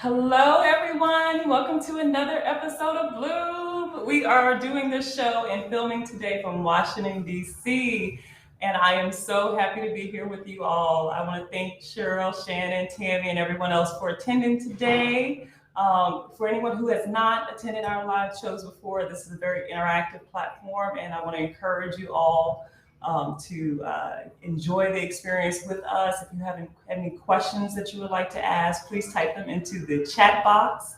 Hello, everyone. Welcome to another episode of Bloom. We are doing this show and filming today from Washington, D.C. And I am so happy to be here with you all. I want to thank Cheryl, Shannon, Tammy, and everyone else for attending today. For anyone who has not attended our live shows before, this is a very interactive platform, and I want to encourage you all to enjoy the experience with us. If you have any questions that you would like to ask, please type them into the chat box.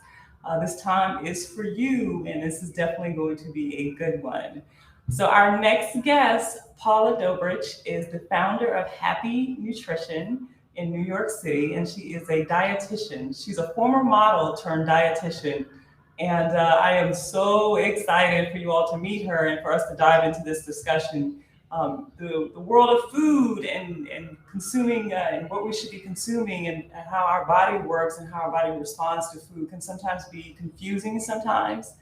This time is for you, and this is definitely going to be a good one. So our next guest, Paula Doebrich, is the founder of Happea Nutrition in New York City, and she is a dietitian. She's a former model turned dietitian. And I am so excited for you all to meet her and for us to dive into this discussion. The world of food and consuming and what we should be consuming and how our body works and how our body responds to food can sometimes be confusing sometimes.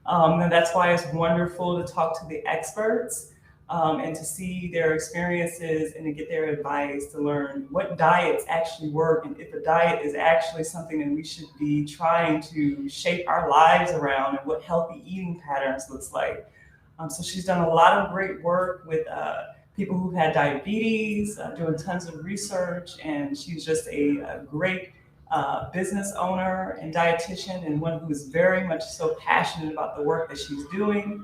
And that's why it's wonderful to talk to the experts and to see their experiences and to get their advice, to learn what diets actually work and if a diet is actually something that we should be trying to shape our lives around and what healthy eating patterns looks like. So she's done a lot of great work with people who've had diabetes, doing tons of research, and she's just a great business owner and dietitian, and one who is very much so passionate about the work that she's doing.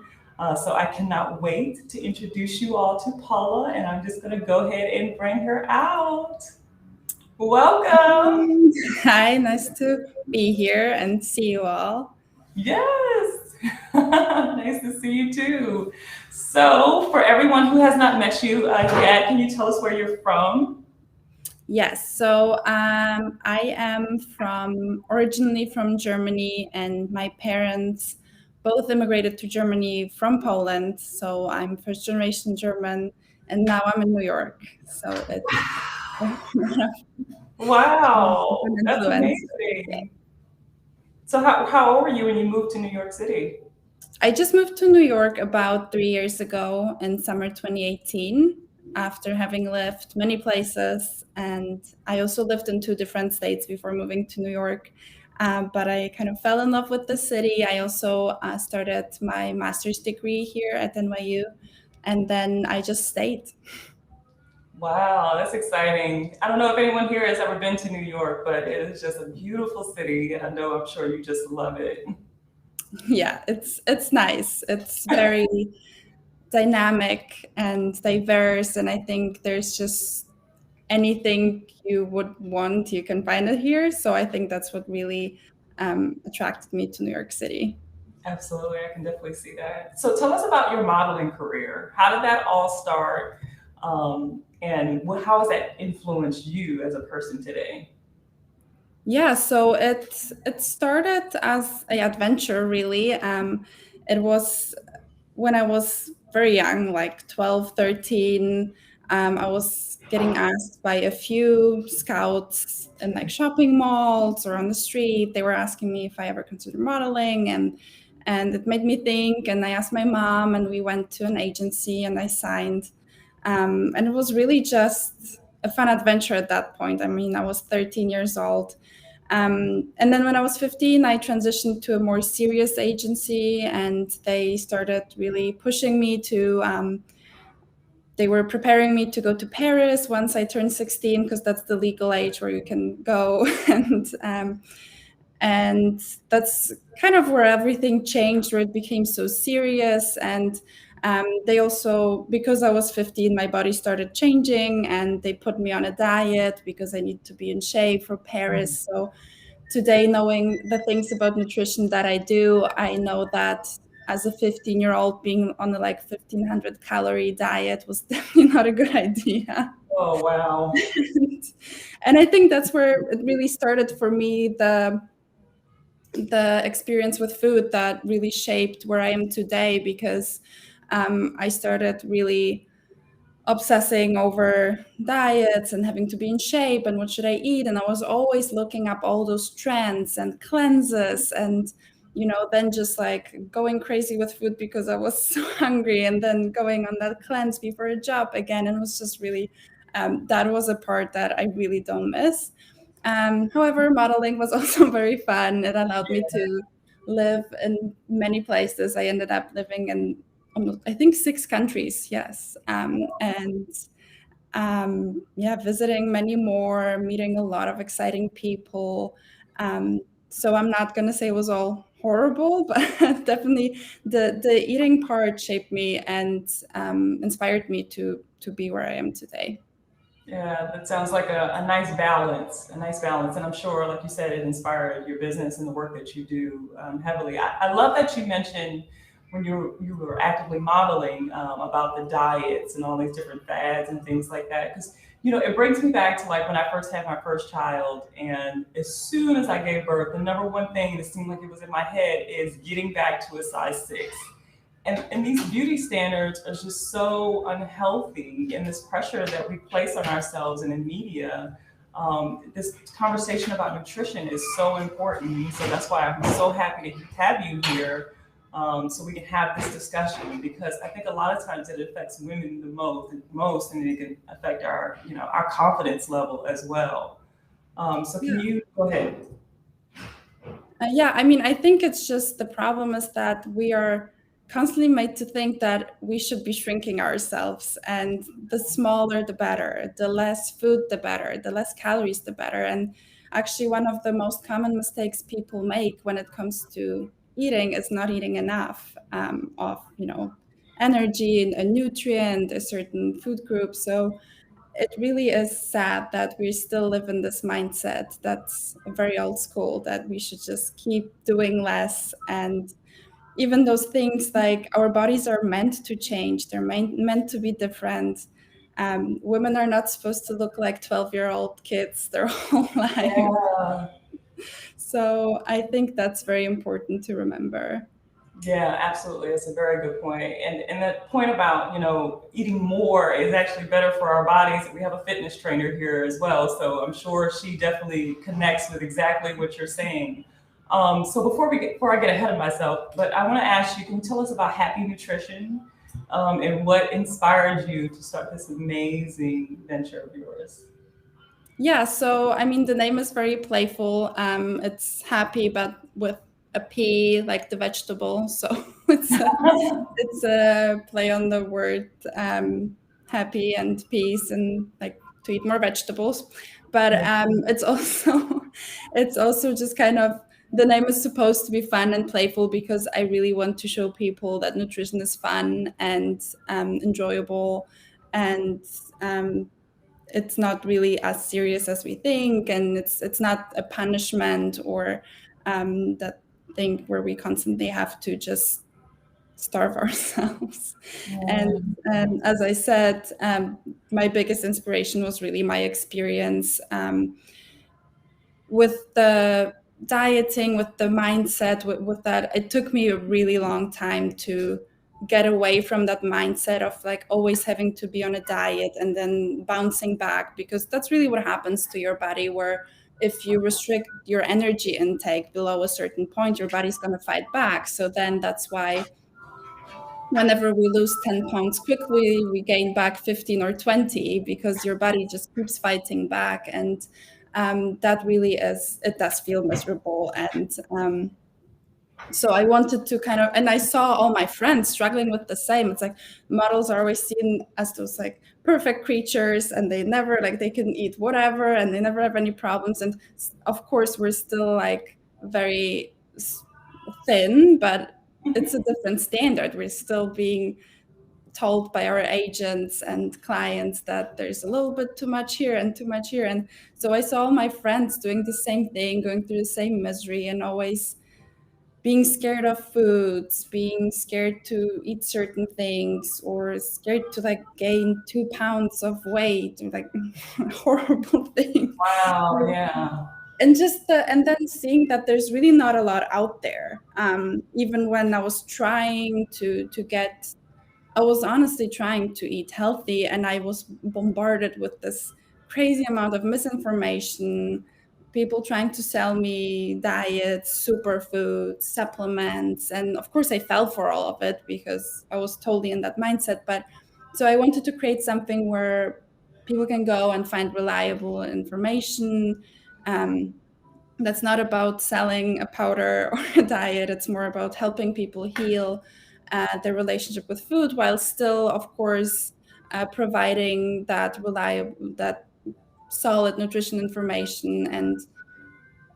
So I cannot wait to introduce you all to Paula, and I'm just going to go ahead and bring her out. Welcome. Hi, nice to be here and see you all. Yes. Nice to see you too. So, for everyone who has not met you yet, can you tell us where you're from? Yes, so I am originally from Germany, and my parents both immigrated to Germany from Poland. So I'm first generation German, and now I'm in New York. So it's Wow, that's influence. amazing. So, how old were you when you moved to New York City? I just moved to New York about 3 years ago in summer 2018 after having lived many places. And I also lived in 2 different states before moving to New York. But I kind of fell in love with the city. I also started my master's degree here at NYU. And then I just stayed. Wow, that's exciting. I don't know if anyone here has ever been to New York, but it is just a beautiful city, and I know I'm sure you just love it. Yeah, it's nice. It's very dynamic and diverse. And I think there's just anything you would want, you can find it here. So I think that's what really attracted me to New York City. Absolutely, I can definitely see that. So tell us about your modeling career. How did that all start? And how has that influenced you as a person today? Yeah, so it started as an adventure, really. It was when I was very young, like 12, 13. I was getting asked by a few scouts in like shopping malls or on the street. They were asking me if I ever considered modeling, and it made me think. And I asked my mom, and we went to an agency, and I signed. And it was really just a fun adventure at that point. I mean, I was 13 years old. And then when I was 15, I transitioned to a more serious agency, and they started really pushing me to. They were preparing me to go to Paris once I turned 16, because that's the legal age where you can go, and that's kind of where everything changed, where it became so serious. And they also, because I was 15, my body started changing, and they put me on a diet because I need to be in shape for Paris. So today, knowing the things about nutrition that I do, I know that as a 15-year-old, being on a like 1,500 calorie diet was definitely not a good idea. Oh, wow. And I think that's where it really started for me, the experience with food that really shaped where I am today, because I started really obsessing over diets and having to be in shape and what should I eat. And I was always looking up all those trends and cleanses, and then just like going crazy with food because I was so hungry, and then going on that cleanse before a job again. And it was just really that was a part that I really don't miss. However, modeling was also very fun. It allowed me to live in many places. I ended up living in almost, I think, 6 countries. Yes, and yeah, visiting many more, meeting a lot of exciting people. So I'm not gonna say it was all horrible, but definitely the eating part shaped me and inspired me to be where I am today. Yeah, that sounds like a nice balance, a nice balance. And I'm sure, like you said, it inspired your business and the work that you do heavily. I love that you mentioned when you were actively modeling about the diets and all these different fads and things like that. Because, it brings me back to like when I first had my first child. And as soon as I gave birth, the number one thing that seemed like it was in my head is getting back to a size 6. And these beauty standards are just so unhealthy, and this pressure that we place on ourselves and in media. This conversation about nutrition is so important. So that's why I'm so happy to have you here, so we can have this discussion, because I think a lot of times it affects women the most, and it can affect our confidence level as well. So can Yeah. you go ahead? Yeah, I mean, I think it's just the problem is that we are constantly made to think that we should be shrinking ourselves, and the smaller the better, the less food the better, the less calories the better. And actually, one of the most common mistakes people make when it comes to eating is not eating enough of, energy, a nutrient, a certain food group. So it really is sad that we still live in this mindset that's very old school, that we should just keep doing less. And even those things, like, our bodies are meant to change, they're meant to be different. Women are not supposed to look like 12-year-old kids their whole life. Yeah. So I think that's very important to remember. Yeah, absolutely. It's a very good point. And that point about, eating more is actually better for our bodies. We have a fitness trainer here as well, so I'm sure she definitely connects with exactly what you're saying. So before I get ahead of myself, but I want to ask you, can you tell us about Happy Nutrition, and what inspired you to start this amazing venture of yours? Yeah, so I mean, the name is very playful. It's happy, but with a P, like the vegetable. So it's a play on the word happy and peace, and like to eat more vegetables. But it's also it's also just kind of, the name is supposed to be fun and playful because I really want to show people that nutrition is fun and enjoyable, and it's not really as serious as we think, and it's not a punishment or that thing where we constantly have to just starve ourselves. And as I said, my biggest inspiration was really my experience with the dieting, with the mindset, with that. It took me a really long time to get away from that mindset of like always having to be on a diet and then bouncing back, because that's really what happens to your body, where if you restrict your energy intake below a certain point, your body's going to fight back. So then that's why whenever we lose 10 pounds quickly, we gain back 15 or 20, because your body just keeps fighting back. And that really is, it does feel miserable. And so I wanted to kind of, and I saw all my friends struggling with the same. It's like models are always seen as those like perfect creatures, and they never, like, they can eat whatever and they never have any problems. And of course, we're still like very thin, but it's a different standard. We're still being told by our agents and clients that there's a little bit too much here and too much here. And so I saw all my friends doing the same thing, going through the same misery, and always being scared of foods, being scared to eat certain things, or scared to like gain 2 pounds of weight, or like horrible thing. Wow, yeah. And just and then seeing that there's really not a lot out there. Even when I was trying to get, I was honestly trying to eat healthy, and I was bombarded with this crazy amount of misinformation, people trying to sell me diets, superfoods, supplements. And of course, I fell for all of it because I was totally in that mindset. But so I wanted to create something where people can go and find reliable information, That's not about selling a powder or a diet. It's more about helping people heal their relationship with food, while still, of course, providing that reliable, that solid nutrition information,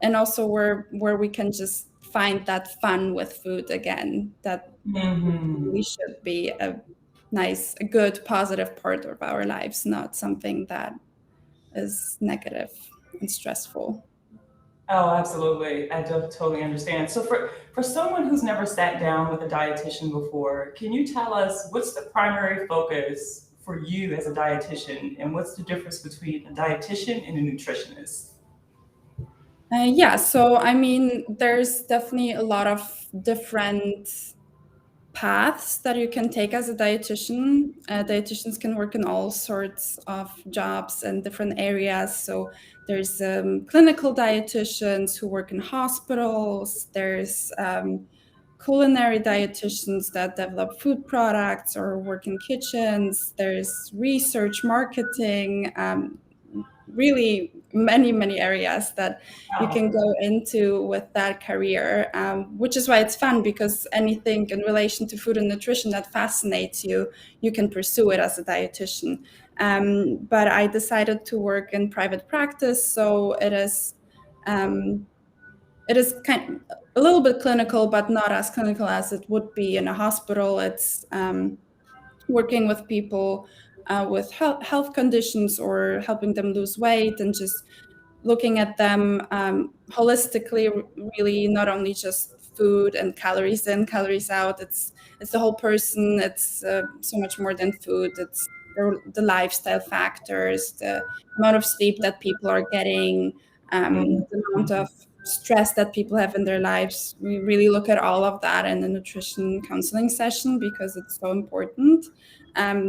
and also where we can just find that fun with food again. That Hmm. we should be a nice, a good, positive part of our lives, not something that is negative and stressful. Oh, absolutely. I do totally understand. So for someone who's never sat down with a dietitian before, can you tell us what's the primary focus for you as a dietitian, and what's the difference between a dietitian and a nutritionist? Yeah, so I mean, there's definitely a lot of different paths that you can take as a dietitian. Dietitians can work in all sorts of jobs and different areas. So there's clinical dietitians who work in hospitals. There's culinary dietitians that develop food products or work in kitchens. There's research, marketing, really many areas that you Oh, can go into with that career, which is why it's fun, because anything in relation to food and nutrition that fascinates you, you can pursue it as a dietitian. But I decided to work in private practice, so um, it is kind a little bit clinical, but not as clinical as it would be in a hospital. It's working with people with health conditions, or helping them lose weight, and just looking at them holistically, really, not only just food and calories in, calories out. It's the whole person. It's so much more than food. It's the lifestyle factors, the amount of sleep that people are getting, the amount of stress that people have in their lives. We really look at all of that in the nutrition counseling session, because it's so important.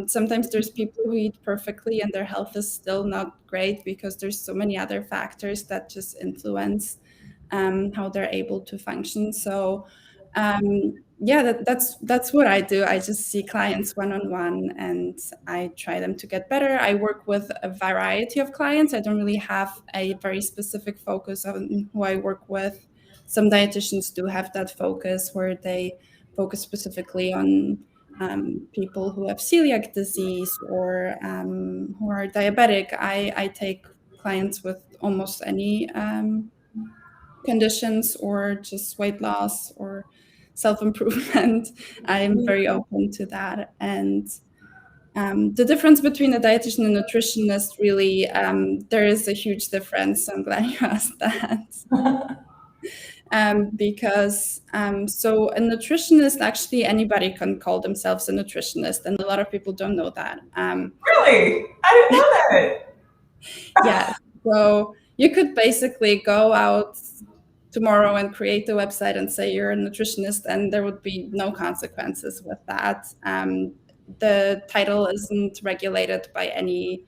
Sometimes there's people who eat perfectly and their health is still not great, because there's so many other factors that just influence how they're able to function. So yeah, that's what I do. I just see clients one on one, and I try them to get better. I work with a variety of clients. I don't really have a very specific focus on who I work with. Some dietitians do have that focus, where they focus specifically on people who have celiac disease, or who are diabetic. I take clients with almost any conditions, or just weight loss or self improvement. I'm very open to that. And the difference between a dietitian and nutritionist, really, there is a huge difference. I'm glad you asked that. Because so a nutritionist, actually anybody can call themselves a nutritionist, and a lot of people don't know that. really? I didn't know Yeah, so you could basically go out tomorrow and create a website and say you're a nutritionist, and there would be no consequences with that. The title isn't regulated by any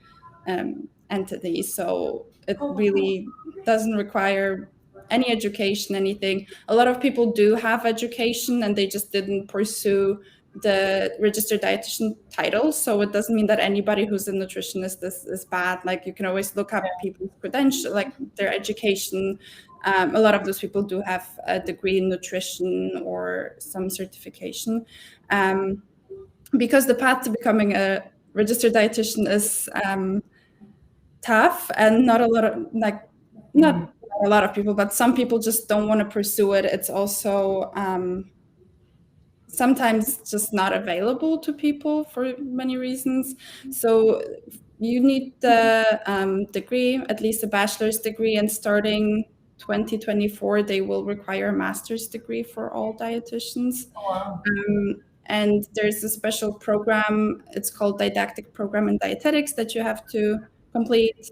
entity, so it that. really doesn't require any education, anything. A lot of people do have education, and they just didn't pursue the registered dietitian title. So it doesn't mean that anybody who's a nutritionist is bad. Like, you can always look up people's credential, like their education. A lot of those people do have a degree in nutrition or some certification, because the path to becoming a registered dietitian is tough, and not a lot of, like, Mm. not a lot of people, but some people just don't want to pursue it. It's also sometimes just not available to people for many reasons. So you need the degree, at least a bachelor's degree, and starting 2024, they will require a master's degree for all dietitians. Oh, wow. And there's a special program, it's called Didactic Program in Dietetics, that you have to complete.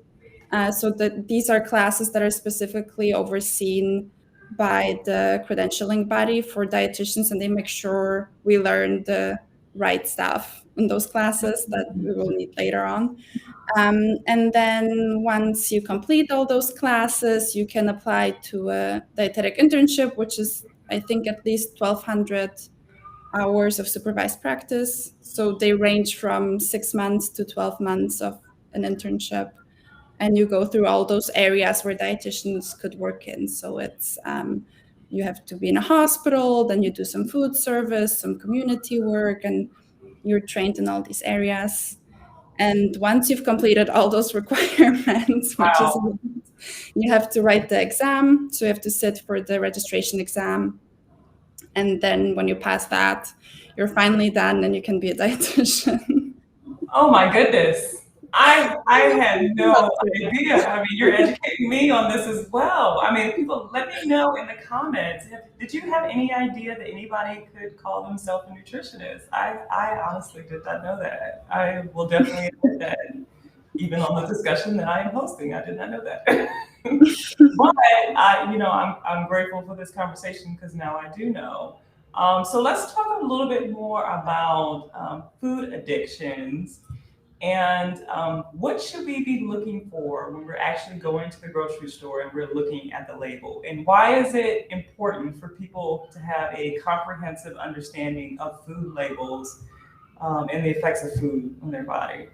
So that these are classes that are specifically overseen by the credentialing body for dietitians, and they make sure we learn the right stuff in those classes that we will need later on. And then once you complete all those classes, you can apply to a dietetic internship, which is, I think, at least 1,200 hours of supervised practice. So they range from 6 months to 12 months of an internship. and you go through all those areas where dietitians could work in. So it's you have to be in a hospital, then you do some food service, some community work, and you're trained in all these areas. And once you've completed all those requirements, which is, Wow. you have to write the exam. So you have to sit for the registration exam. And then when you pass that, you're finally done and you can be a dietitian. Oh my goodness. I had no idea. I mean, you're educating me on this as well. I mean, people, let me know in the comments. Did you have any idea that anybody could call themselves a nutritionist? I honestly did not know that. I will definitely admit that, even on the discussion that I am hosting. I did not know that. But I'm grateful for this conversation because now I do know. So let's talk a little bit more about food addictions and what should we be looking for when we're actually going to the grocery store and we're looking at the label? And why is it important for people to have a comprehensive understanding of food labels and the effects of food on their body?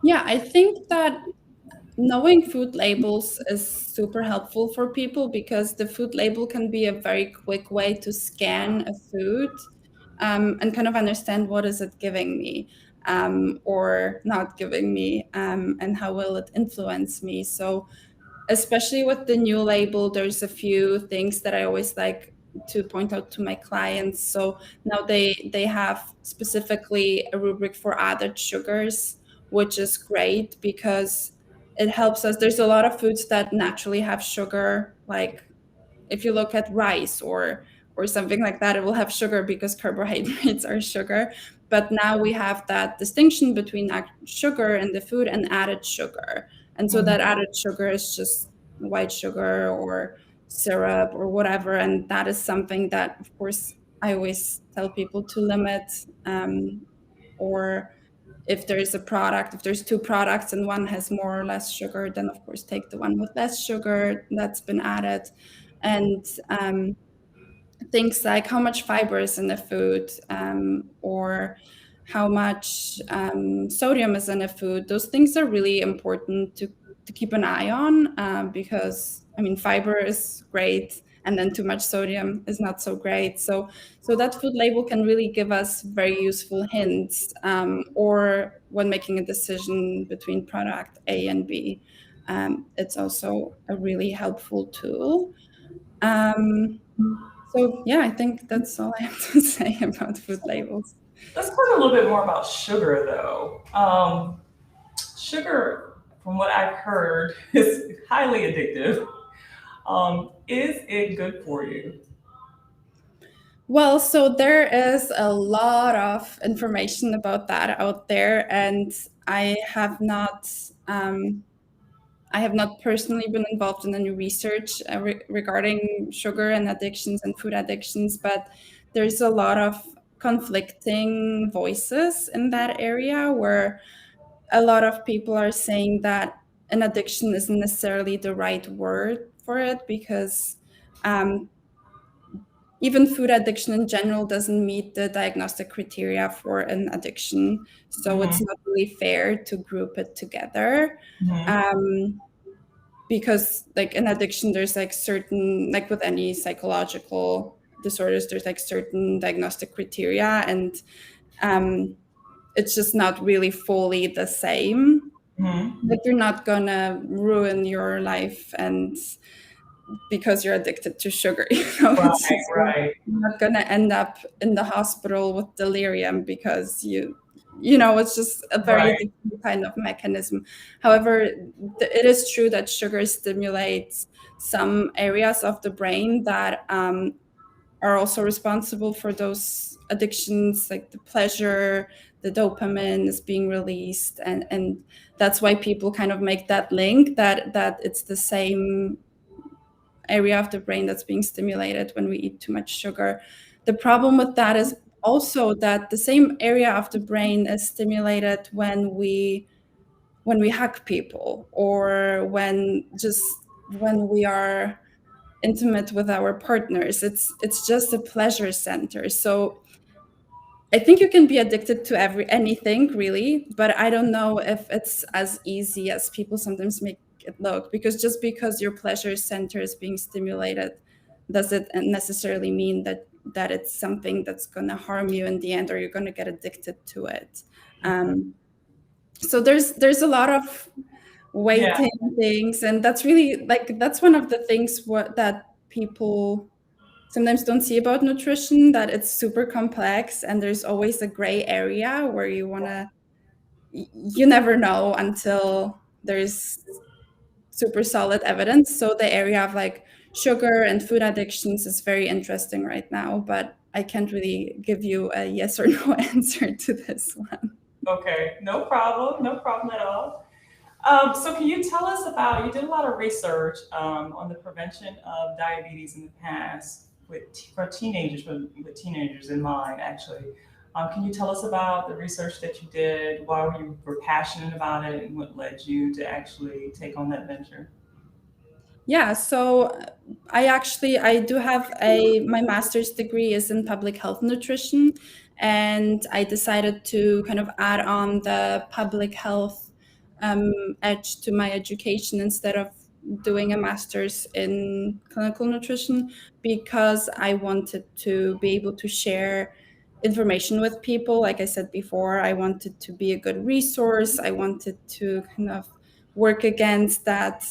Yeah, I think that knowing food labels is super helpful for people because the food label can be a very quick way to scan a food and kind of understand what is it giving me or not giving me, and how will it influence me. So especially with the new label, there's a few things that I always like to point out to my clients. So now they have specifically a rubric for added sugars, which is great because it helps us. There's a lot of foods that naturally have sugar, like if you look at rice or something like that, it will have sugar because carbohydrates are sugar. But now we have that distinction between sugar in the food and added sugar. And so that added sugar is just white sugar or syrup or whatever. And that is something that, of course, I always tell people to limit. Or if there's a product, if there's two products and one has more or less sugar, then of course take the one with less sugar that's been added. And things like how much fiber is in the food, or how much sodium is in a food. Those things are really important to keep an eye on, because I mean fiber is great, and then too much sodium is not so great. So that food label can really give us very useful hints, or when making a decision between product A and B. It's also a really helpful tool. Um, so yeah, I think that's all I have to say about food labels. Let's talk a little bit more about sugar, though. Sugar, from what I've heard, is highly addictive. Is it good for you? Well, so there is a lot of information about that out there, and I have not um, I have not personally been involved in any research regarding sugar and addictions and food addictions, but there's a lot of conflicting voices in that area where a lot of people are saying that an addiction isn't necessarily the right word for it because um, even food addiction in general doesn't meet the diagnostic criteria for an addiction. So Mm-hmm. it's not really fair to group it together. Mm-hmm. Um, because like in addiction, there's like certain, like with any psychological disorders, there's like certain diagnostic criteria, and um, it's just not really fully the same. Mm-hmm. Like you're not gonna ruin your life and because you're addicted to sugar, it's Right, just right. you're not gonna end up in the hospital with delirium because you know it's just a very Right. different kind of mechanism. However, it is true that sugar stimulates some areas of the brain that are also responsible for those addictions, like the pleasure, the dopamine is being released, and that's why people kind of make that link that it's the same area of the brain that's being stimulated when we eat too much sugar. The problem with that is also that the same area of the brain is stimulated when we hug people or when we are intimate with our partners. It's just a pleasure center. So I think you can be addicted to anything really, but I don't know if it's as easy as people sometimes make it look. Because just because your pleasure center is being stimulated, does it necessarily mean that it's something that's going to harm you in the end, or you're going to get addicted to it? Um, so there's a lot of Yeah. waiting things, and that's really like that's one of the things that people sometimes don't see about nutrition, that it's super complex and there's always a gray area where you never know until there's super solid evidence. So the area of like sugar and food addictions is very interesting right now, but I can't really give you a yes or no answer to this one. Okay. No problem at all. So can you tell us about, you did a lot of research on the prevention of diabetes in the past for teenagers, with teenagers in mind, actually. Can you tell us about the research that you did, why you were passionate about it, and what led you to actually take on that venture? Yeah, so I do have a my master's degree is in public health nutrition, and I decided to kind of add on the public health um, edge to my education instead of doing a master's in clinical nutrition, because I wanted to be able to share information with people. Like I said before, I wanted to be a good resource. I wanted to kind of work against that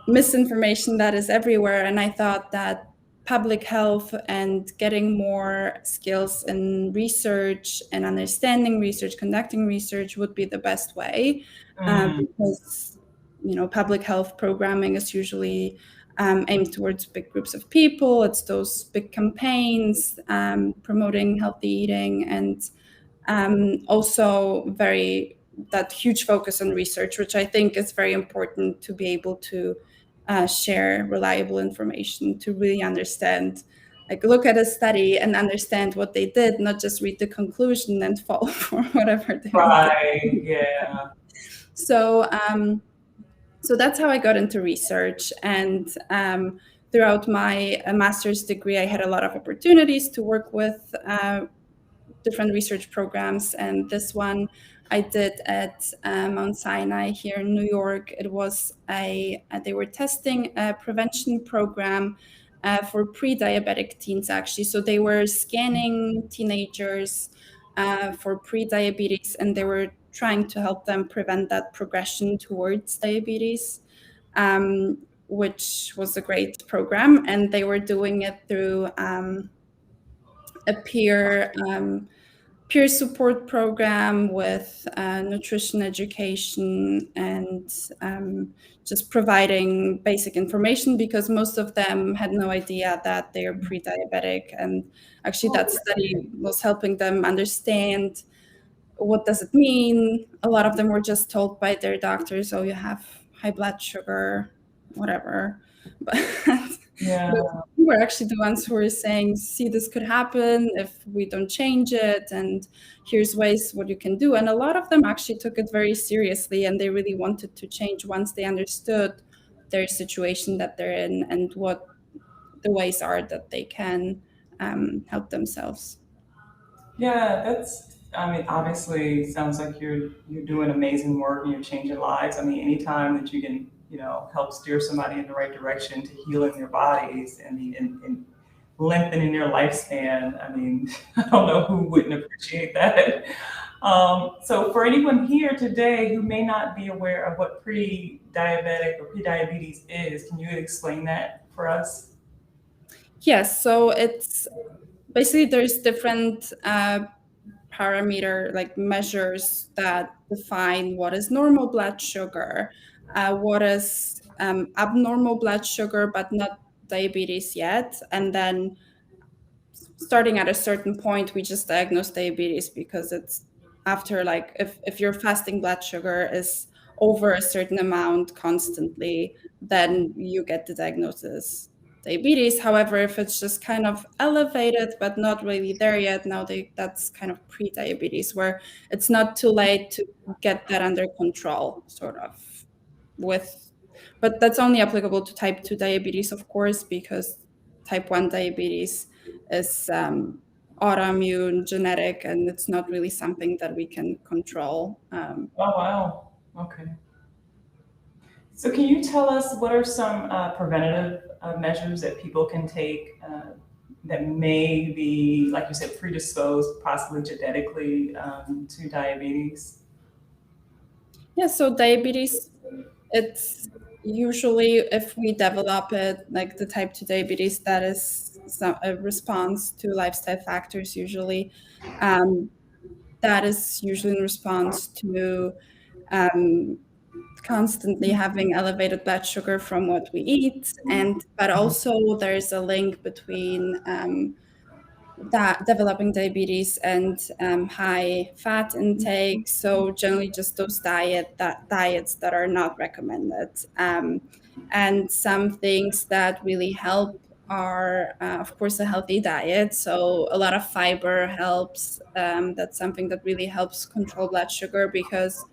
misinformation that is everywhere. And I thought that public health and getting more skills in research and understanding research, conducting research would be the best way, Mm, because public health programming is usually aimed towards big groups of people. It's those big campaigns promoting healthy eating, and also very that huge focus on research, which I think is very important to be able to share reliable information, to really understand, like look at a study and understand what they did, not just read the conclusion and fall for whatever they wanted. right. Yeah. So so that's how I got into research. And throughout my master's degree, I had a lot of opportunities to work with different research programs, and this one I did at Mount Sinai here in New York. It was they were testing a prevention program for pre-diabetic teens, actually. So they were scanning teenagers for pre-diabetes, and they were trying to help them prevent that progression towards diabetes, which was a great program. And they were doing it through a peer support program with nutrition education, and just providing basic information, because most of them had no idea that they are pre-diabetic. And actually that study was helping them understand, what does it mean. A lot of them were just told by their doctors, oh, you have high blood sugar, whatever. But Yeah. we were actually the ones who were saying, see, this could happen if we don't change it, and here's ways what you can do. And a lot of them actually took it very seriously, and they really wanted to change once they understood their situation that they're in, and what the ways are that they can help themselves. Yeah, that's, I mean, obviously sounds like you're doing amazing work and you're changing lives. I mean, anytime that you can, help steer somebody in the right direction to healing their bodies, I mean, and lengthening their lifespan, I mean, I don't know who wouldn't appreciate that. So for anyone here today who may not be aware of what pre-diabetic or pre-diabetes is, can you explain that for us? Yes, so it's basically there's different parameter, like measures that define what is normal blood sugar, what is abnormal blood sugar, but not diabetes yet. And then starting at a certain point, we just diagnose diabetes, because it's after, like, if your fasting blood sugar is over a certain amount constantly, then you get the diagnosis diabetes. However, if it's just kind of elevated but not really there yet, now that's kind of pre-diabetes, where it's not too late to get that under control, sort of, with, but that's only applicable to type 2 diabetes, of course, because type 1 diabetes is autoimmune, genetic, and it's not really something that we can control. Oh, wow. Okay. So, can you tell us what are some preventative measures that people can take that may be, like you said, predisposed, possibly genetically, to diabetes? Yeah, so diabetes, it's usually if we develop it, like the type 2 diabetes, that is a response to lifestyle factors usually. Um, that is usually in response to um, constantly having elevated blood sugar from what we eat, and but also there's a link between that developing diabetes and high fat intake. So generally, just those diets that are not recommended. And some things that really help are, of course, a healthy diet. So a lot of fiber helps. That's something that really helps control blood sugar because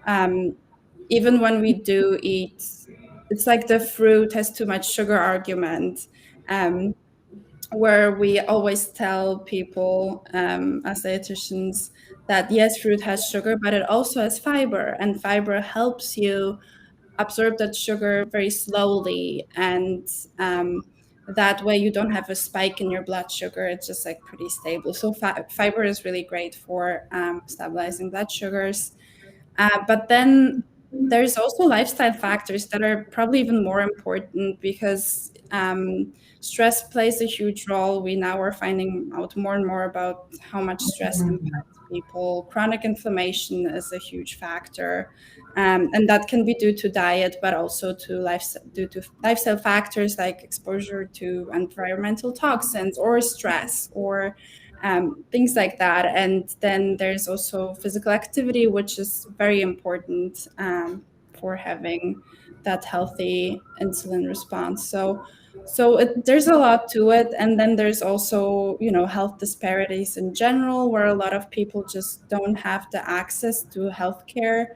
um, even when we do eat, it's like the fruit has too much sugar argument. Um, where we always tell people as dietitians that yes, fruit has sugar, but it also has fiber, and fiber helps you absorb that sugar very slowly, and that way you don't have a spike in your blood sugar. It's just like pretty stable. So fiber is really great for stabilizing blood sugars. But then there's also lifestyle factors that are probably even more important because stress plays a huge role. We now are finding out more and more about how much stress impacts people. Chronic inflammation is a huge factor. And that can be due to diet, but also due to lifestyle factors like exposure to environmental toxins or stress or things like that. And then there's also physical activity, which is very important for having that healthy insulin response. There's a lot to it. And then there's also, health disparities in general, where a lot of people just don't have the access to healthcare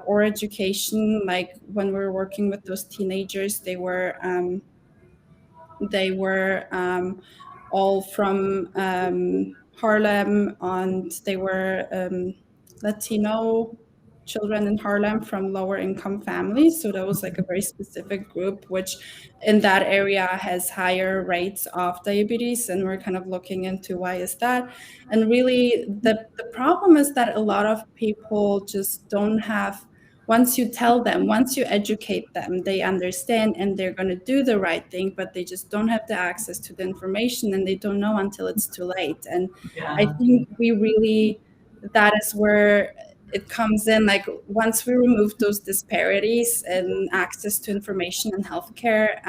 or education. Like when we were working with those teenagers, they were all from Harlem, and they were Latino children in Harlem from lower income families. So that was like a very specific group, which in that area has higher rates of diabetes. And we're kind of looking into why is that. And really, the problem is that a lot of people just don't have, once you tell them, once you educate them, they understand and they're going to do the right thing, but they just don't have the access to the information, and they don't know until it's too late. And I Yeah. think that is where it comes in. Like once we remove those disparities in access to information and healthcare,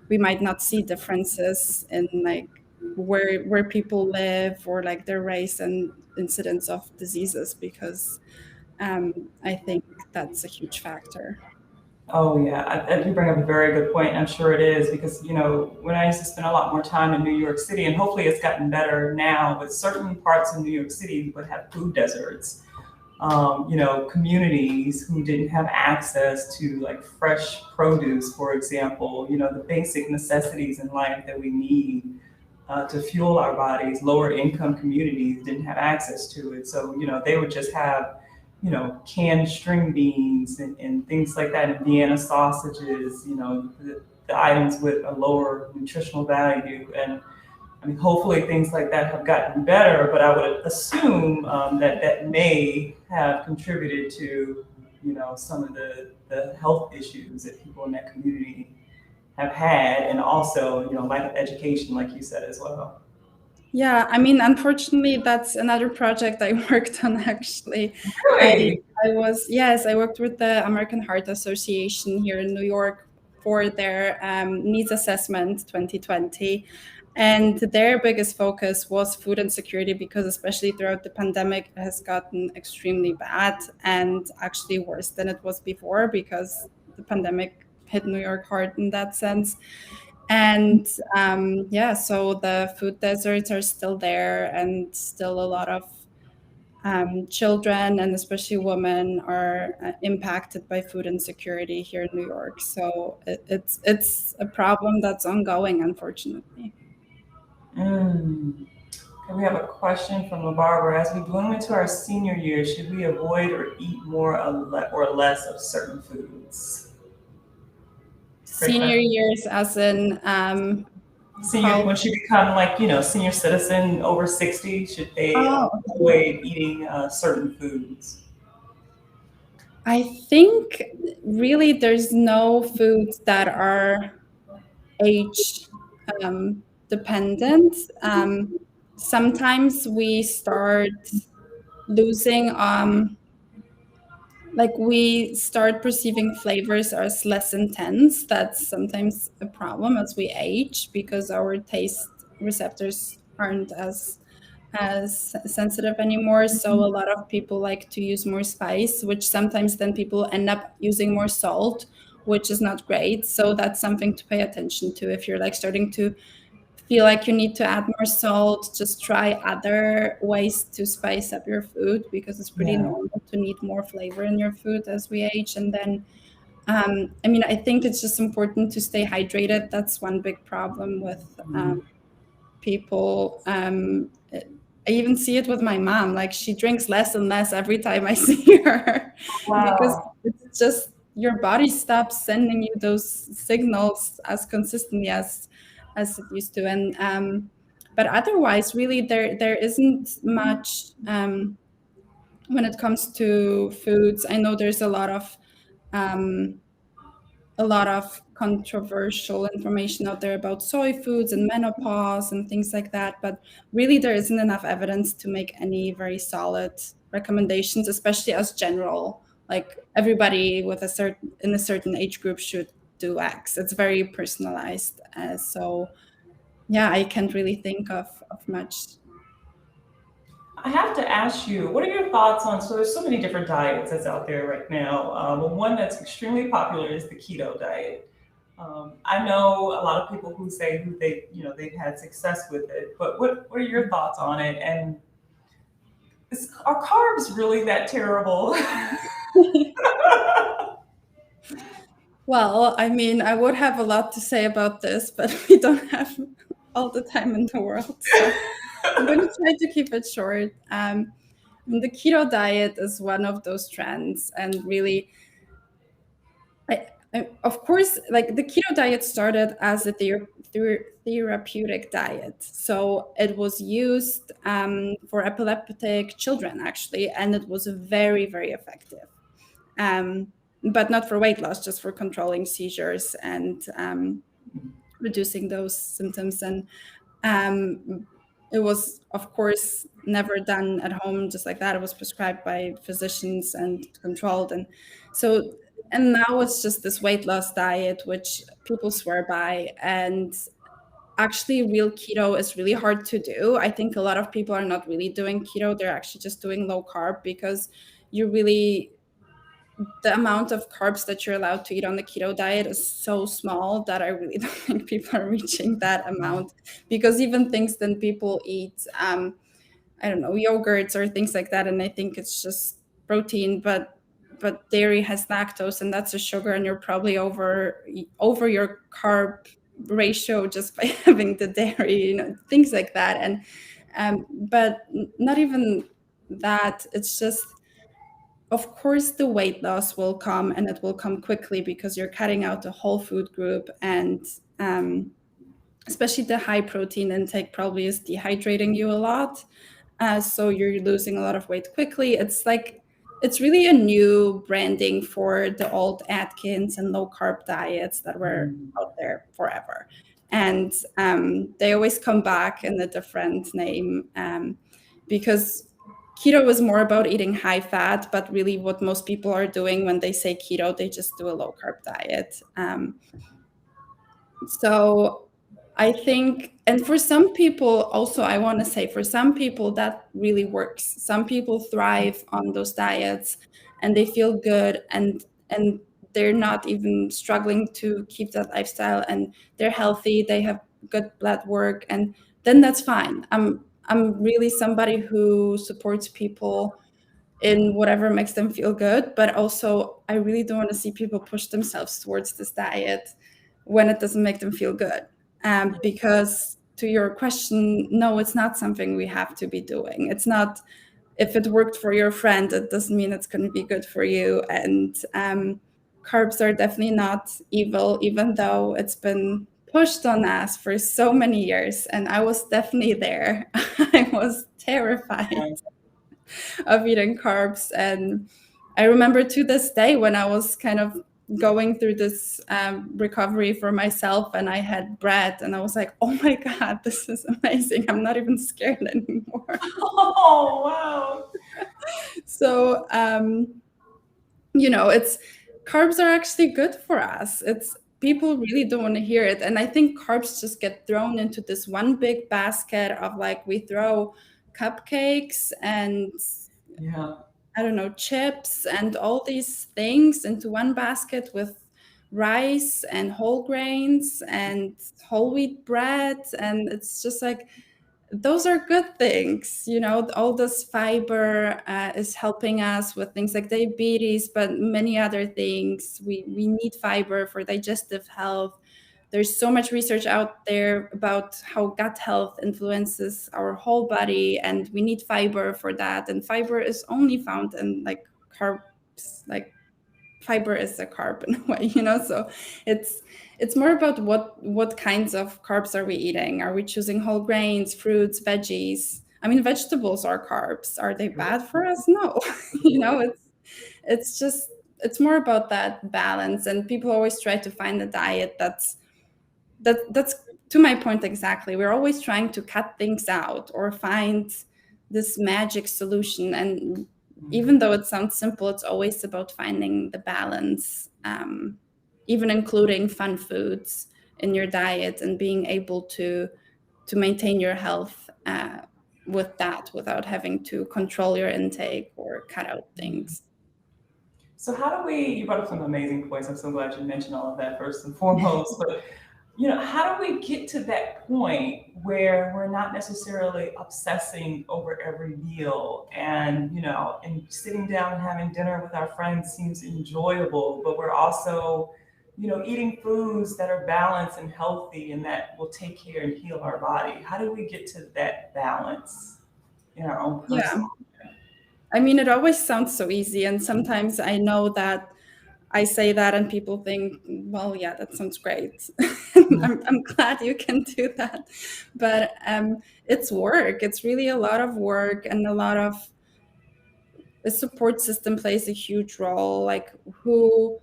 we might not see differences in like where people live or like their race and incidence of diseases, because I think that's a huge factor. Oh, yeah. You bring up a very good point. I'm sure it is because, when I used to spend a lot more time in New York City, and hopefully it's gotten better now, but certain parts of New York City would have food deserts. Communities who didn't have access to like fresh produce, for example, the basic necessities in life that we need to fuel our bodies. Lower income communities didn't have access to it. So, they would just have, canned string beans and things like that, and Vienna sausages, the items with a lower nutritional value. And I mean, hopefully things like that have gotten better, but I would assume that that may have contributed to, some of the health issues that people in that community have had, and also, lack of education, like you said as well. Yeah, I mean, unfortunately, that's another project I worked on actually. I Really? I worked with the American Heart Association here in New York for their needs assessment 2020. And their biggest focus was food insecurity, because especially throughout the pandemic, it has gotten extremely bad, and actually worse than it was before, because the pandemic hit New York hard in that sense. And yeah, so the food deserts are still there, and still a lot of children and especially women are impacted by food insecurity here in New York. So it's a problem that's ongoing, unfortunately. Mm. Okay, we have a question from Barbara. As we bloom into our senior years, should we avoid or eat more or less of certain foods? Great Senior question. years, as in Senior, how? once you become like, senior citizen over 60, should they Oh, avoid eating certain foods? I think really there's no foods that are age dependent. Sometimes we start losing, like we start perceiving flavors as less intense. That's sometimes a problem as we age because our taste receptors aren't as sensitive anymore. So a lot of people like to use more spice, which sometimes then people end up using more salt, which is not great. So that's something to pay attention to. If you're like starting to feel like you need to add more salt, just try other ways to spice up your food because it's pretty Yeah. normal to need more flavor in your food as we age. And then I mean, I think it's just important to stay hydrated. That's one big problem with people. I even see it with my mom. Like she drinks less and less every time I see her because Wow. it's just your body stops sending you those signals as consistently as it used to. And but otherwise, really, there isn't much when it comes to foods. I know there's um, a lot of controversial information out there about soy foods and menopause and things like that, but really there isn't enough evidence to make any very solid recommendations, especially as general, like everybody with a certain age group should do X. It's very personalized. So yeah, I can't really think of much. I have to ask you, what are your thoughts on? So there's so many different diets that's out there right now. But one that's extremely popular is the keto diet. I know a lot of people who say who they've had success with it. But what are your thoughts on it? And are carbs really that terrible? Well, I mean, I would have a lot to say about this, but we don't have all the time in the world. So I'm going to try to keep it short. The keto diet is one of those trends, and really, of course, like the keto diet started as a therapeutic diet. So it was used for epileptic children, actually, and it was very, very effective. But not for weight loss, just for controlling seizures and reducing those symptoms. And it was, of course, never done at home just like that. It was prescribed by physicians and controlled. And so, and now it's just this weight loss diet, which people swear by. And actually, real keto is really hard to do. I think a lot of people are not really doing keto, they're actually just doing low carb because you really the amount of carbs that you're allowed to eat on the keto diet is so small that I really don't think people are reaching that amount because even things that people eat, I don't know, yogurts or things like that, and I think it's just protein, but dairy has lactose and that's a sugar, and you're probably over your carb ratio just by having the dairy, things like that, and but not even that. It's just of course the weight loss will come and it will come quickly because you're cutting out the whole food group and especially the high protein intake probably is dehydrating you a lot, so you're losing a lot of weight quickly. It's really a new branding for the old Atkins and low carb diets that were out there forever, and they always come back in a different name, because keto is more about eating high fat, but really what most people are doing when they say keto, they just do a low carb diet. So I think, and for some people also, I want to say for some people that really works. Some people thrive on those diets and they feel good, and they're not even struggling to keep that lifestyle, and they're healthy, they have good blood work, and then that's fine. I'm really somebody who supports people in whatever makes them feel good, but also I really don't want to see people push themselves towards this diet when it doesn't make them feel good, because to your question, no, it's not something we have to be doing. It's not, if it worked for your friend, it doesn't mean it's going to be good for you. And carbs are definitely not evil, even though it's been pushed on us for so many years. And I was definitely there. I was terrified of eating carbs. And I remember to this day when I was kind of going through this recovery for myself, and I had bread, and I was like, oh my God, this is amazing. I'm not even scared anymore. Oh, wow. So, it's carbs are actually good for us. It's people really don't want to hear it. And I think carbs just get thrown into this one big basket of like, we throw cupcakes and Yeah. I don't know, chips and all these things into one basket with rice and whole grains and whole wheat bread. And it's just like, those are good things. All this fiber is helping us with things like diabetes, but many other things. We need fiber for digestive health. There's so much research out there about how gut health influences our whole body, and we need fiber for that. And fiber is only found in like carbs, like fiber is a carb in a way. So it's more about what kinds of carbs are we eating. Are we choosing whole grains, fruits, veggies? I mean, vegetables are carbs. Are they bad for us? No. It's more about that balance. And people always try to find a diet that's to my point exactly. We're always trying to cut things out or find this magic solution. And even though it sounds simple, it's always about finding the balance, even including fun foods in your diet and being able to maintain your health with that without having to control your intake or cut out things. So how do you brought up some amazing points. I'm so glad you mentioned all of that first and foremost. But how do we get to that point where we're not necessarily obsessing over every meal and sitting down and having dinner with our friends seems enjoyable, but we're also, eating foods that are balanced and healthy and that will take care and heal our body. How do we get to that balance in our own Yeah. personal? I mean, it always sounds so easy. And sometimes I know that I say that and people think, well, yeah, that sounds great. I'm glad you can do that. But it's work. It's really a lot of work, and a lot of the support system plays a huge role. Like who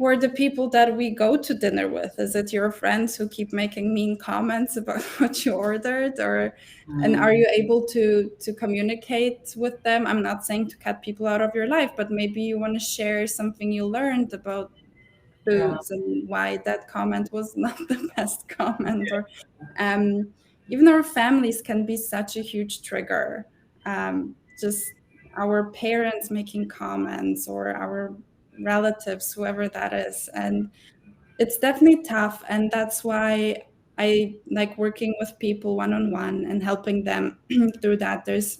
are the people that we go to dinner with? Is it your friends who keep making mean comments about what you ordered, and are you able to communicate with them? I'm not saying to cut people out of your life, but maybe you want to share something you learned about Yeah. foods and why that comment was not the best comment. Or even our families can be such a huge trigger. Just our parents making comments, or our relatives, whoever that is. And it's definitely tough. And that's why I like working with people one on one and helping them through that. There's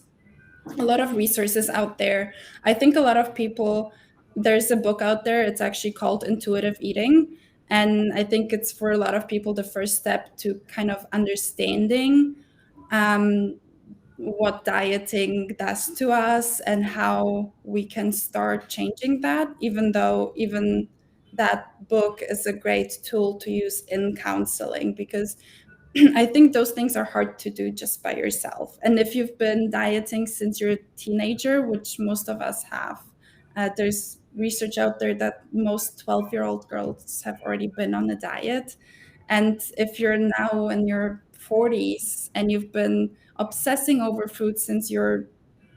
a lot of resources out there. I think a lot of people, there's a book out there, it's actually called Intuitive Eating. And I think it's for a lot of people the first step to kind of understanding um, what dieting does to us and how we can start changing that, even though even that book is a great tool to use in counseling, because I think those things are hard to do just by yourself. And if you've been dieting since you're a teenager, which most of us have, there's research out there that most 12-year-old girls have already been on a diet. And if you're now in your 40s and you've been obsessing over food since you're,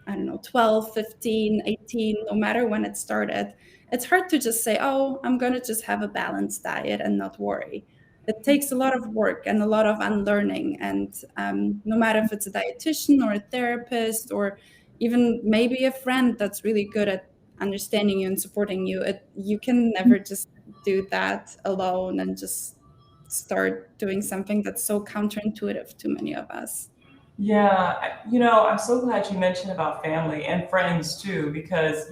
I don't know, 12, 15, 18, no matter when it started, it's hard to just say, oh, I'm going to just have a balanced diet and not worry. It takes a lot of work and a lot of unlearning. And no matter if it's a dietitian or a therapist or even maybe a friend that's really good at understanding you and supporting you, you can never just do that alone and just start doing something that's so counterintuitive to many of us. Yeah, I'm so glad you mentioned about family and friends too, because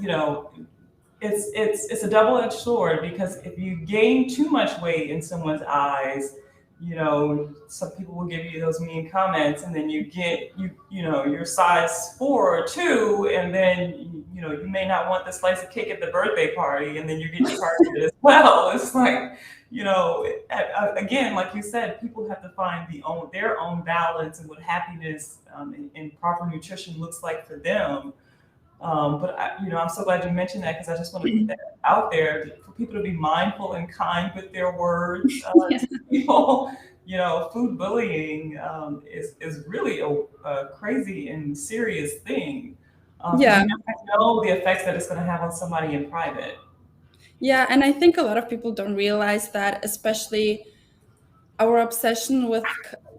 it's a double-edged sword, because if you gain too much weight in someone's eyes, some people will give you those mean comments, and then you get your size 4 or 2, and then you may not want the slice of cake at the birthday party, and then you get targeted as well. It's like, again, like you said, people have to find their own balance and what happiness and proper nutrition looks like for them. But I'm so glad you mentioned that, because I just want to put that out there for people to be mindful and kind with their words Yeah. to people. Food bullying is really a crazy and serious thing, because Yeah. you never know the effects that it's going to have on somebody in private. Yeah, and I think a lot of people don't realize that, especially our obsession with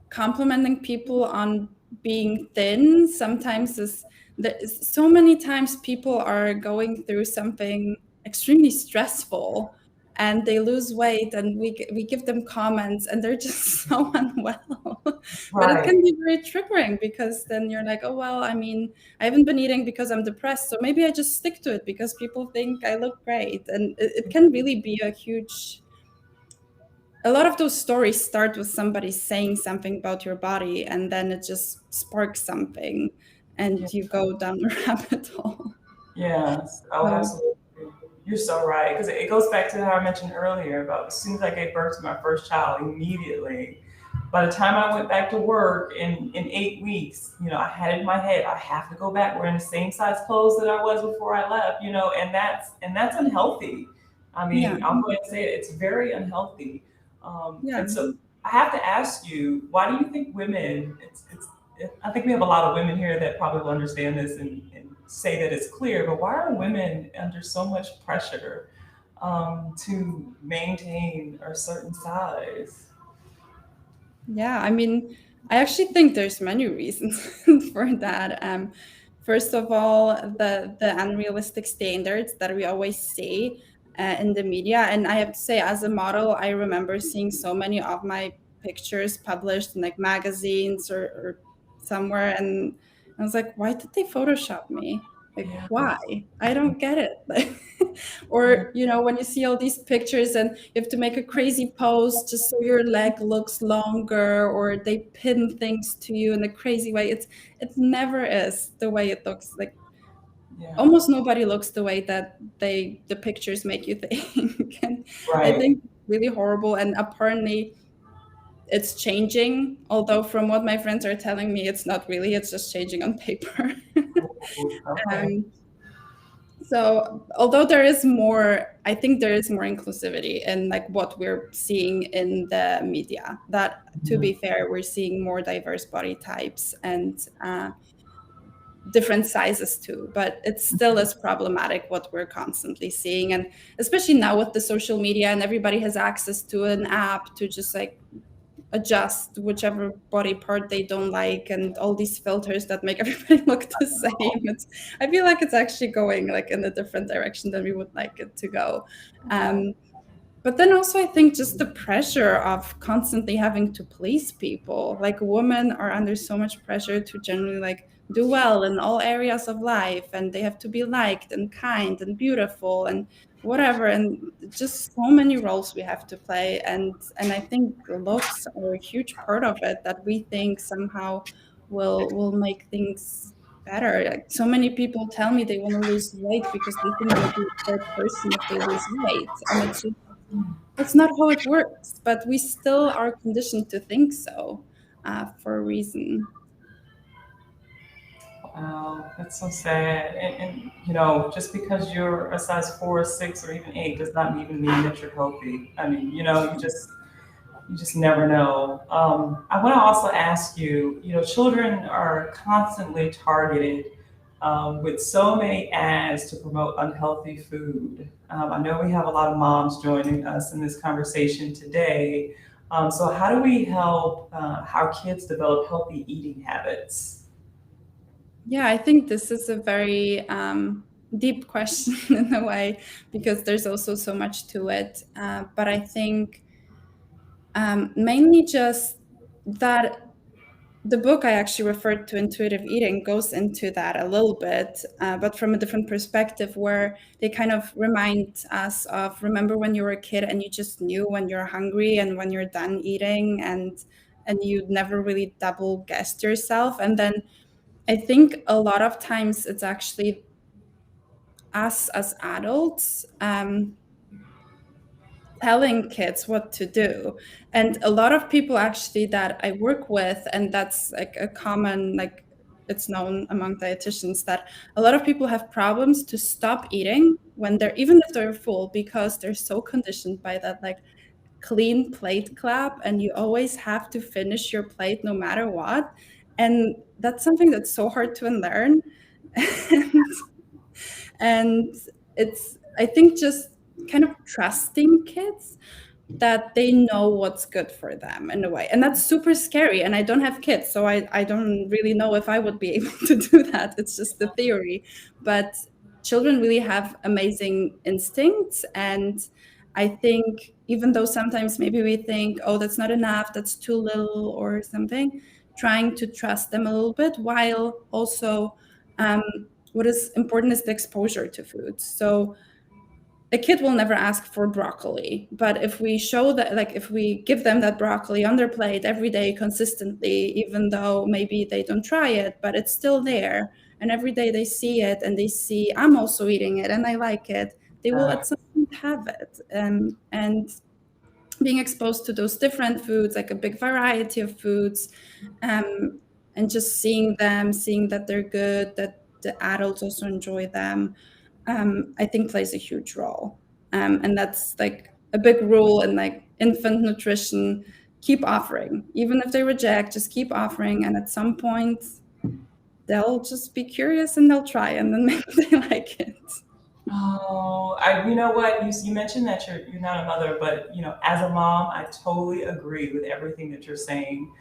complimenting people on being thin sometimes is that so many times people are going through something extremely stressful and they lose weight, and we give them comments and they're just so unwell. But it Right. can be very triggering, because then you're like, oh well, I mean, I haven't been eating because I'm depressed, so maybe I just stick to it because people think I look great. And it can really be a lot of those stories start with somebody saying something about your body, and then it just sparks something Yeah. and you go down a rabbit hole. Yes. Oh, So absolutely. You're so right. Because it goes back to how I mentioned earlier about, as soon as I gave birth to my first child, immediately, by the time I went back to work in 8 weeks, I had in my head, I have to go back wearing the same size clothes that I was before I left, and that's unhealthy. I yeah, mean, I'm going to say it, it's very unhealthy. yeah, And so I have to ask you, why do you think women, I think we have a lot of women here that probably will understand this and say that it's clear, but why are women under so much pressure to maintain a certain size? yeah. I mean, I actually think there's many reasons for that. First of all, the unrealistic standards that we always see in the media, and I have to say, as a model, I remember seeing so many of my pictures published in like magazines or somewhere, and I was like, why did they Photoshop me? Like, Yeah, why? I don't get it. Like, yeah, or when you see all these pictures and you have to make a crazy pose just so your leg looks longer, or they pin things to you in a crazy way. It never is the way it looks. Like, yeah. almost nobody looks the way that the pictures make you think. And I Right. think it's really horrible, and apparently it's changing, although from what my friends are telling me, it's not really, it's just changing on paper. Ooh, okay. um, So, although there is more, I think there is more inclusivity in like what we're seeing in the media. That, to Mhm. be fair, we're seeing more diverse body types and different sizes too. But it still is problematic what we're constantly seeing, and especially now with the social media and everybody has access to an app to just like adjust whichever body part they don't like, and all these filters that make everybody look the same. I feel like it's actually going like in a different direction than we would like it to go. Right. But then also, I think just the pressure of constantly having to please people. Like, women are under so much pressure to generally like do well in all areas of life, and they have to be liked and kind and beautiful and whatever, and just so many roles we have to play. And I think looks are a huge part of it, that we think somehow will make things better. Like, so many people tell me they want to lose weight because they think they'll be a better person if they lose weight, and it's just, that's not how it works, but we still are conditioned to think so, for a reason. Wow, that's so sad. And just because you're a size 4 or 6 or even 8 does not even mean that you're healthy. I mean, you just never know. I want to also ask you, children are constantly targeted with so many ads to promote unhealthy food. I know we have a lot of moms joining us in this conversation today. So how do we help our kids develop healthy eating habits? Yeah, I think this is a very deep question in a way, because there's also so much to it. But I think mainly just that the book I actually referred to, Intuitive Eating, goes into that a little bit, but from a different perspective, where they kind of remind us of, remember when you were a kid and you just knew when you're hungry and when you're done eating, and you never really double guessed yourself. And then I think a lot of times it's actually us as adults telling kids what to do. And a lot of people actually that I work with, and that's like a common, like, it's known among dietitians that a lot of people have problems to stop eating when they're, even if they're full, because they're so conditioned by that, like, clean plate clap, and you always have to finish your plate no matter what. And that's something that's so hard to unlearn. and, and it's, I think, just kind of trusting kids that they know what's good for them in a way. And that's super scary. And I don't have kids, so I don't really know if I would be able to do that. It's just the theory. But children really have amazing instincts. And I think even though sometimes maybe we think, oh, that's not enough, that's too little or something, trying to trust them a little bit, while also um, what is important is the exposure to food. So a kid will never ask for broccoli, but if we show that, like, if we give them that broccoli on their plate every day consistently, even though maybe they don't try it, but it's still there, and every day they see it and they see I'm also eating it and I like it, they will at some point have it. And being exposed to those different foods, like a big variety of foods, and just seeing them, seeing that they're good, that the adults also enjoy them, I think plays a huge role. And that's like a big rule in like infant nutrition. Keep offering, even if they reject, just keep offering, and at some point they'll just be curious and they'll try, and then maybe they like it. Oh, you know what? You mentioned that you're not a mother, but as a mom, I totally agree with everything that you're saying.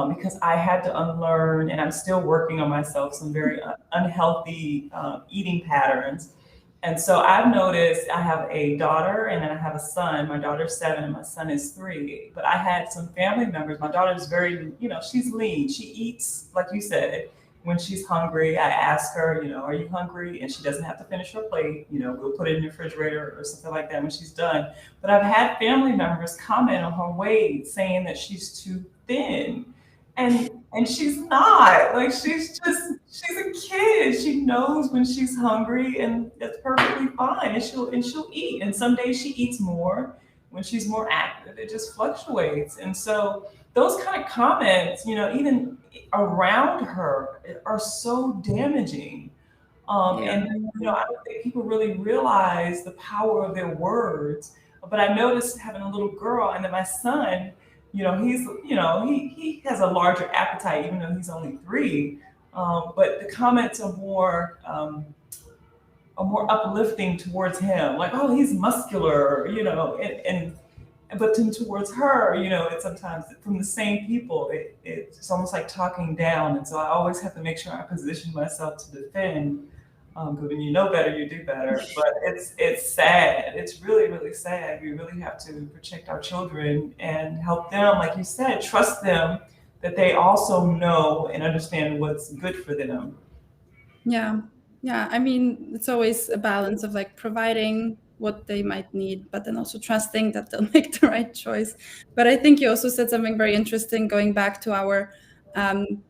Because I had to unlearn, and I'm still working on myself, some very unhealthy eating patterns. And so I've noticed I have a daughter and then I have a son. My daughter's 7 and my son is 3. But I had some family members. My daughter's very, she's lean. She eats, like you said, when she's hungry. I ask her, are you hungry? And she doesn't have to finish her plate. We'll put it in the refrigerator or something like that when she's done. But I've had family members comment on her weight, saying that she's too thin. And she's not. Like, she's a kid. She knows when she's hungry, and that's perfectly fine. And she'll eat. And some days she eats more when she's more active. It just fluctuates. And so those kind of comments, even around her, are so damaging. Yeah. And I don't think people really realize the power of their words. But I noticed having a little girl, and then my son, he has a larger appetite, even though he's only 3. But the comments are more uplifting towards him, like, oh, he's muscular, and but then towards her, it's sometimes from the same people, it's almost like talking down. And so I always have to make sure I position myself to defend. Because when you know better, you do better. But it's sad. It's really, really sad. We really have to protect our children and help them, like you said, trust them that they also know and understand what's good for them. Yeah. Yeah. I mean, it's always a balance of like providing what they might need, but then also trusting that they'll make the right choice. But I think you also said something very interesting, going back to our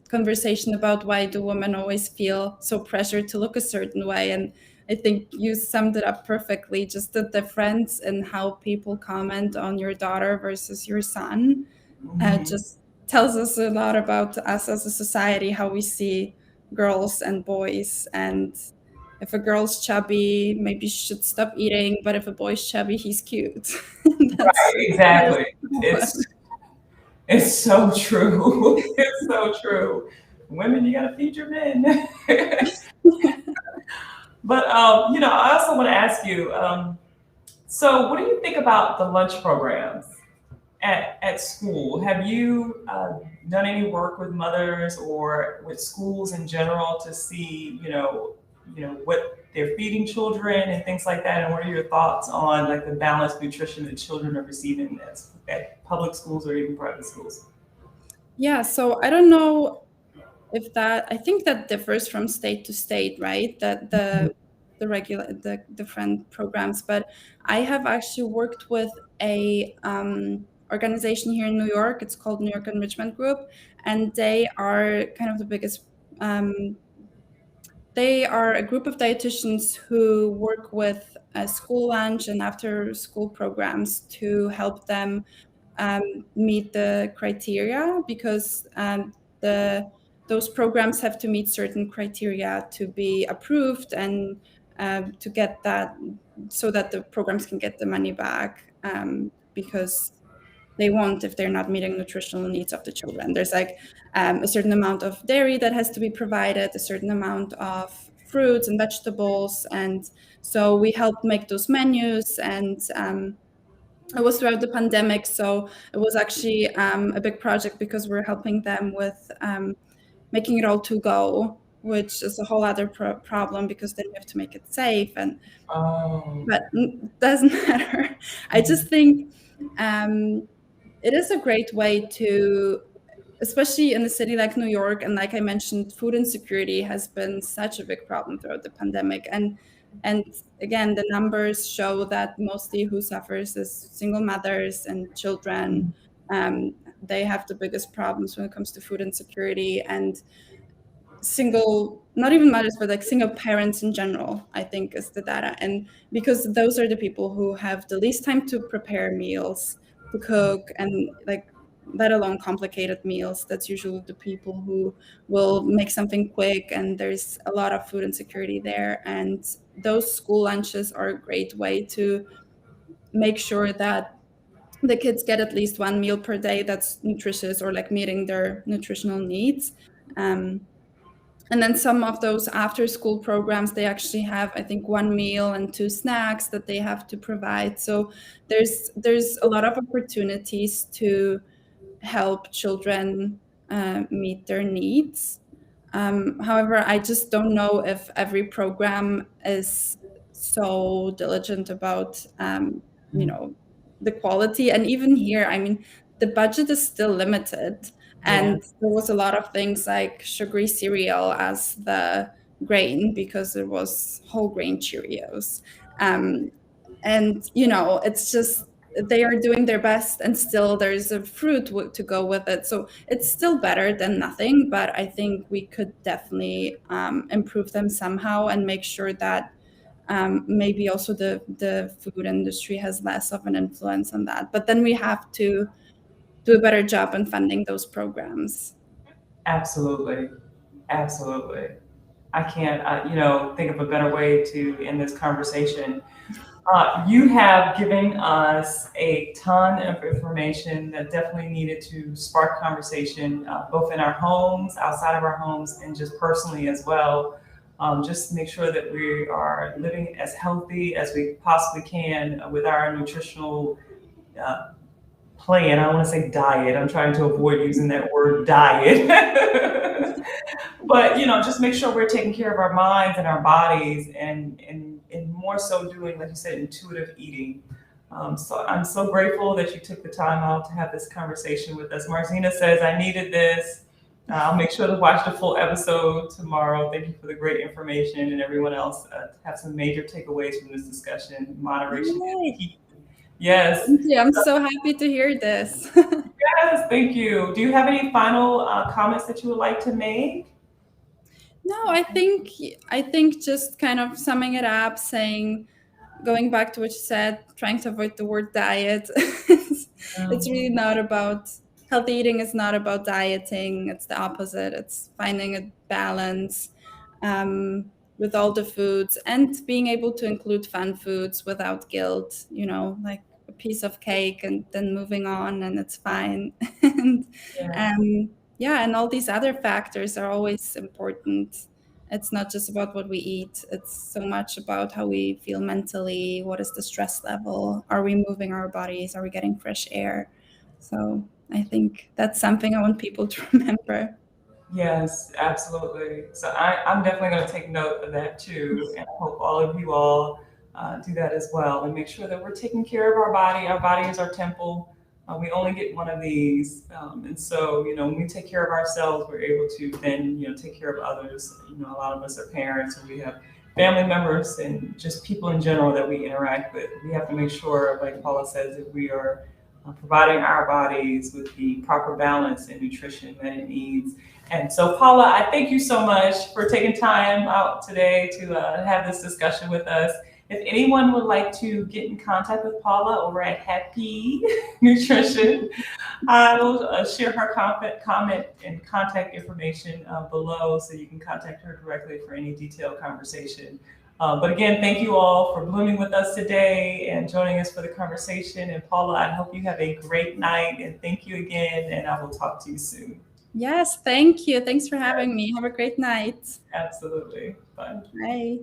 conversation about why do women always feel so pressured to look a certain way. And I think you summed it up perfectly, just the difference in how people comment on your daughter versus your son. Mhm. Just tells us a lot about us as a society, how we see girls and boys. And if a girl's chubby, maybe she should stop eating, but if a boy's chubby, he's cute. Right, That's kind of exactly. It's so true. It's so true. Women, you gotta feed your men. But I also want to ask you. So, what do you think about the lunch programs at school? Have you done any work with mothers or with schools in general to see, what they're feeding children and things like that? And what are your thoughts on like the balanced nutrition that children are receiving at public schools or even private schools? Yeah, so I don't know if that, I think that differs from state to state, right? That the regular the different programs, but I have actually worked with a organization here in New York. It's called New York Enrichment Group, and they are kind of the biggest. Um, they are a group of dietitians who work with school lunch and after school programs to help them um, meet the criteria, because the those programs have to meet certain criteria to be approved, and to get that, so that the programs can get the money back, because they won't if they're not meeting nutritional needs of the children. There's like a certain amount of dairy that has to be provided, a certain amount of fruits and vegetables, and so we helped make those menus. And it was throughout the pandemic, so it was actually a big project because we're helping them with making it all to go, which is a whole other problem, because then you have to make it safe. And Oh. but doesn't matter. I just think it is a great way to, especially in a city like New York, and like I mentioned, food insecurity has been such a big problem throughout the pandemic. And again, the numbers show that mostly who suffers is single mothers and children. They have the biggest problems when it comes to food insecurity, and single, not even mothers, but like single parents in general, I think, is the data. And because those are the people who have the least time to prepare meals, to cook, and like, let alone complicated meals, that's usually the people who will make something quick, and there's a lot of food insecurity there. And those school lunches are a great way to make sure that the kids get at least one meal per day that's nutritious, or like meeting their nutritional needs. um, and then some of those after school programs, they actually have, I think, one meal and two snacks that they have to provide. So there's a lot of opportunities to help children meet their needs. However, I just don't know if every program is so diligent about, you know, the quality. And even here, I mean, the budget is still limited. Yeah. And there was a lot of things like sugary cereal as the grain, because it was whole grain Cheerios. Um, and, you know, it's just, they are doing their best, and still there's a fruit to go with it. So it's still better than nothing, but I think we could definitely improve them somehow, and make sure that maybe also the food industry has less of an influence on that. But then we have to do a better job in funding those programs. Absolutely. Absolutely. I can't, think of a better way to end this conversation. You have given us a ton of information that definitely needed to spark conversation, both in our homes, outside of our homes, and just personally as well. Just to make sure that we are living as healthy as we possibly can with our nutritional uh, plan. I don't want to say diet. I'm trying to avoid using that word diet. But just make sure we're taking care of our minds and our bodies, and more so doing, like you said, intuitive eating. So I'm so grateful that you took the time out to have this conversation with us. Martina says, I needed this. I'll make sure to watch the full episode tomorrow. Thank you for the great information, and everyone else have some major takeaways from this discussion. Moderation is Yay. key. Yes. Thank you. I'm so happy to hear this. Yes, thank you. Do you have any final comments that you would like to make? No, I think just kind of summing it up, saying, going back to what you said, trying to avoid the word diet. It's really not about, healthy eating is not about dieting. It's the opposite. It's finding a balance with all the foods, and being able to include fun foods without guilt, like a piece of cake and then moving on, and it's fine. And Yeah. yeah, and all these other factors are always important. It's not just about what we eat, it's so much about how we feel mentally. What is the stress level? Are we moving our bodies? Are we getting fresh air? So I think that's something I want people to remember. Yes, absolutely. So I'm definitely going to take note of that too, and I hope all of you all do that as well, and make sure that we're taking care of our body. Our body is our temple. We only get one of these. And so, when we take care of ourselves, we're able to then, take care of others. A lot of us are parents, and we have family members and just people in general that we interact with. We have to make sure, like Paula says, that we are providing our bodies with the proper balance and nutrition that it needs. And so, Paula, I thank you so much for taking time out today to have this discussion with us. If anyone would like to get in contact with Paula over at Happea Nutrition, I will share her comment and contact information below, so you can contact her directly for any detailed conversation. But again, thank you all for blooming with us today and joining us for the conversation. And Paula, I hope you have a great night, and thank you again, and I will talk to you soon. Yes, thank you. Thanks for having me. Have a great night. Absolutely. Bye. Bye.